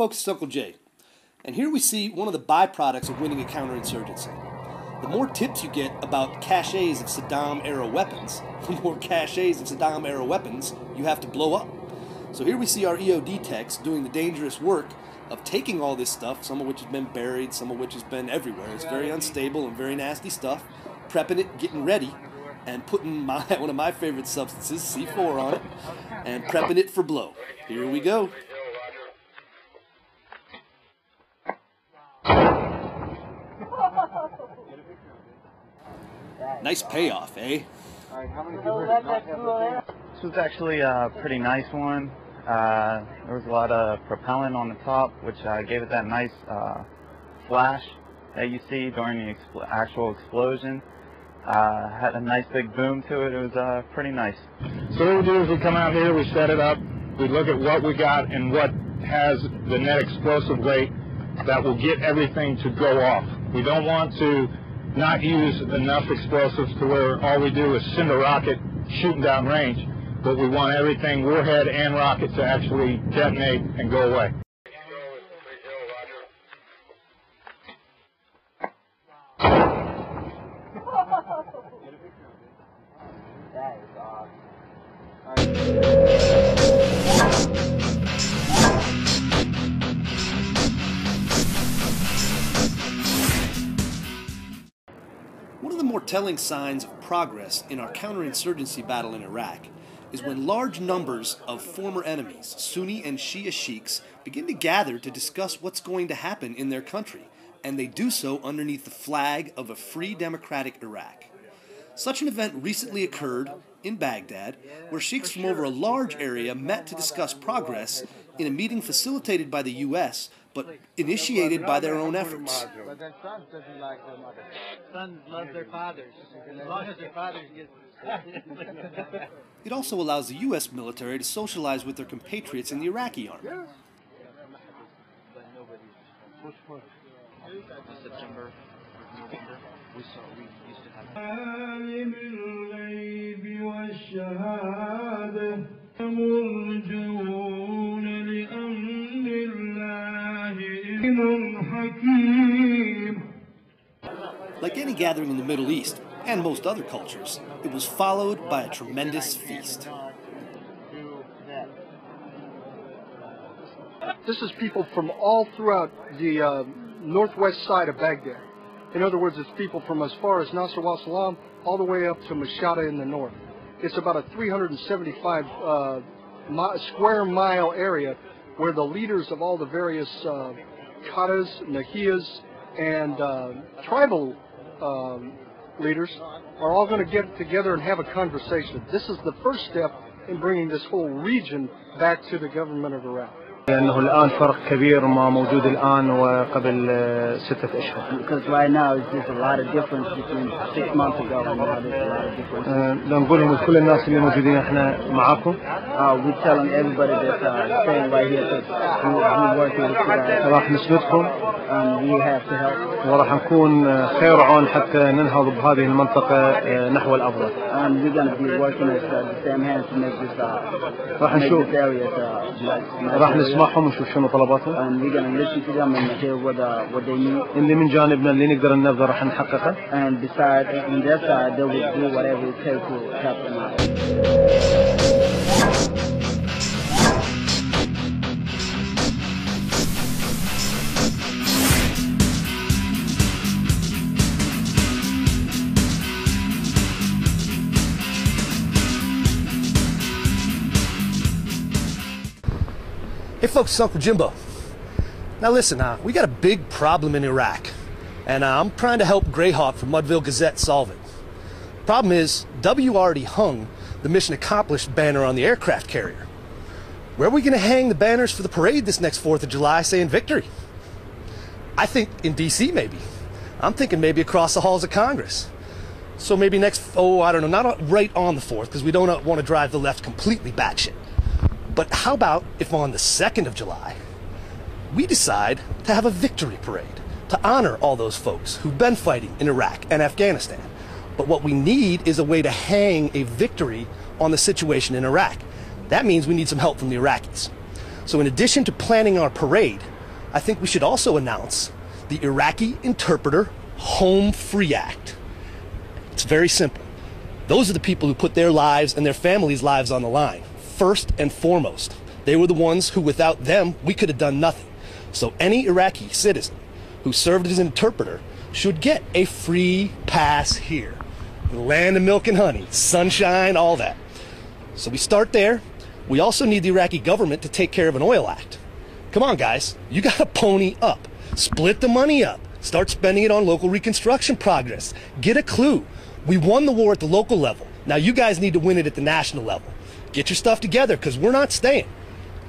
folks, it's Uncle Jay, and here we see one of the byproducts of winning a counterinsurgency. The more tips you get about caches of Saddam-era weapons, the more caches of Saddam-era weapons you have to blow up. So here we see our EOD techs doing the dangerous work of taking all this stuff, some of which has been buried, some of which has been everywhere. It's very unstable and very nasty stuff, prepping it, getting ready, and putting one of my favorite substances, C4, on it, and prepping it for blow. Here we go. Nice payoff, eh? This was actually a pretty nice one. There was a lot of propellant on the top, which gave it that nice flash that you see during the actual explosion. Had a nice big boom to it. It was pretty nice. So what we do is we come out here, we set it up, we look at what we got and what has the net explosive weight that will get everything to go off. We don't want to not use enough explosives to where all we do is send a rocket shooting down range, but we want everything, warhead and rocket, to actually detonate and go away. That is One of the more telling signs of progress in our counterinsurgency battle in Iraq is when large numbers of former enemies, Sunni and Shia sheiks, begin to gather to discuss what's going to happen in their country, and they do so underneath the flag of a free democratic Iraq. Such an event recently occurred in Baghdad, where sheiks from over a large area met to discuss progress in a meeting facilitated by the U.S., but initiated by their own efforts. But then sons doesn't like their mother. Sons love their fathers, as long as their fathers get. It also allows the U.S. military to socialize with their compatriots in the Iraqi army. September, November, we used to have. Like any gathering in the Middle East, and most other cultures, it was followed by a tremendous feast. This is people from all throughout the northwest side of Baghdad. In other words, it's people from as far as Nasr al-Salam all the way up to Mashhada in the north. It's about a 375 square mile area where the leaders of all the various Qadas, Nahiyas, and tribal leaders are all going to get together and have a conversation. This is the first step in bringing this whole region back to the government of Iraq. لأنه الآن فرق كبير ما موجود الآن وقبل 6 أشهر. Because right now it's just a lot of difference between 6 months ago and now there's a lot of difference. نقولهم لكل الناس اللي موجودين احنا معاكم. We're telling everybody that's staying right here that we're working with you guys. راح نسندكم. We have to help. وراح نكون خير عون حتى ننهض بهذه المنطقة نحو الأفضل. And we're going to be working as the same hands to make this area راح نسمعهم ونشوف شنو طلباتهم. And we're going to listen to them and hear what they need. اللي من جانبنا اللي نقدر ننفذه راح نحققه. And besides, on their side, they will do whatever it takes to help them out. Hey folks, it's Uncle Jimbo. Now listen, we got a big problem in Iraq, and I'm trying to help Greyhawk from Mudville Gazette solve it. Problem is, W already hung the mission accomplished banner on the aircraft carrier. Where are we going to hang the banners for the parade this next 4th of July saying victory? I think in D.C. maybe. I'm thinking maybe across the halls of Congress. So maybe next, I don't know, not right on the 4th, because we don't want to drive the left completely batshit. But how about if on the 2nd of July, we decide to have a victory parade to honor all those folks who've been fighting in Iraq and Afghanistan. But what we need is a way to hang a victory on the situation in Iraq. That means we need some help from the Iraqis. So in addition to planning our parade, I think we should also announce the Iraqi Interpreter Home Free Act. It's very simple. Those are the people who put their lives and their families' lives on the line, first and foremost. They were the ones who, without them, we could have done nothing. So any Iraqi citizen who served as an interpreter should get a free pass here. The land of milk and honey, sunshine, all that. So we start there. We also need the Iraqi government to take care of an oil act. Come on, guys, you gotta pony up. Split the money up. Start spending it on local reconstruction progress. Get a clue. We won the war at the local level. Now you guys need to win it at the national level. Get your stuff together, because we're not staying.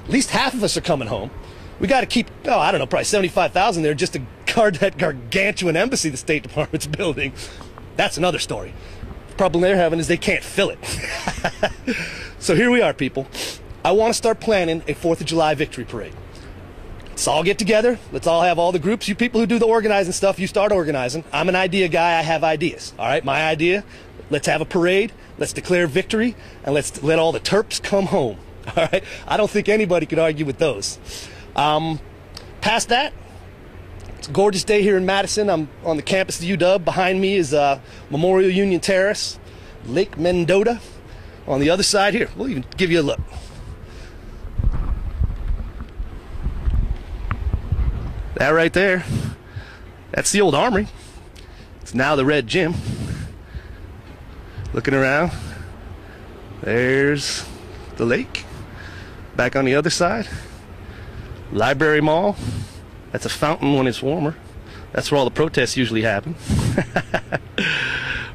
At least half of us are coming home. We got to keep, oh, I don't know, probably 75,000 there just to guard that gargantuan embassy the State Department's building. That's another story. The problem they're having is they can't fill it. So here we are, people. I want to start planning a 4th of July victory parade. Let's all get together. Let's all have all the groups. You people who do the organizing stuff, you start organizing. I'm an idea guy. I have ideas. All right, my idea, let's have a parade. Let's declare victory, and let's let all the Terps come home. All right, I don't think anybody could argue with those. Past that, it's a gorgeous day here in Madison. I'm on the campus of UW. Behind me is Memorial Union Terrace, Lake Mendota. On the other side here, we'll even give you a look. That right there, that's the old Armory. It's now the Red Gym. Looking around, there's the lake. Back on the other side, Library Mall. That's a fountain when it's warmer. That's where all the protests usually happen.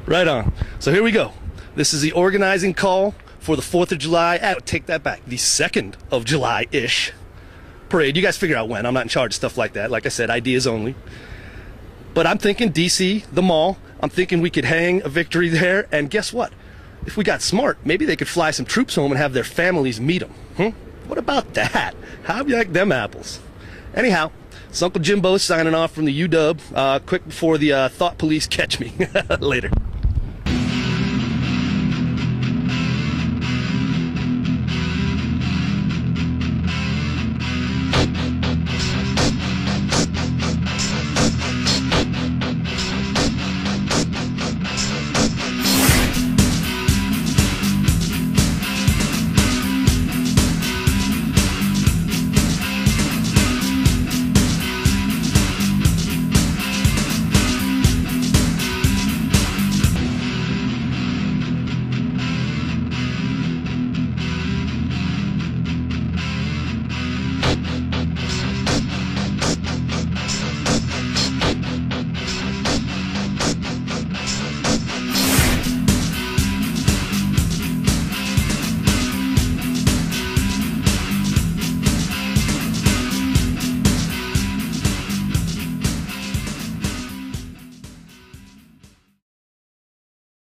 Right on. So here we go. This is the organizing call for the 4th of July. Take that back. The 2nd of July-ish parade. You guys figure out when. I'm not in charge of stuff like that. Like I said, ideas only. But I'm thinking DC, the mall. I'm thinking we could hang a victory there. And guess what? If we got smart, maybe they could fly some troops home and have their families meet them. What about that? How'd you like them apples? Anyhow, it's Uncle Jimbo signing off from the UW. Quick before the thought police catch me. Later.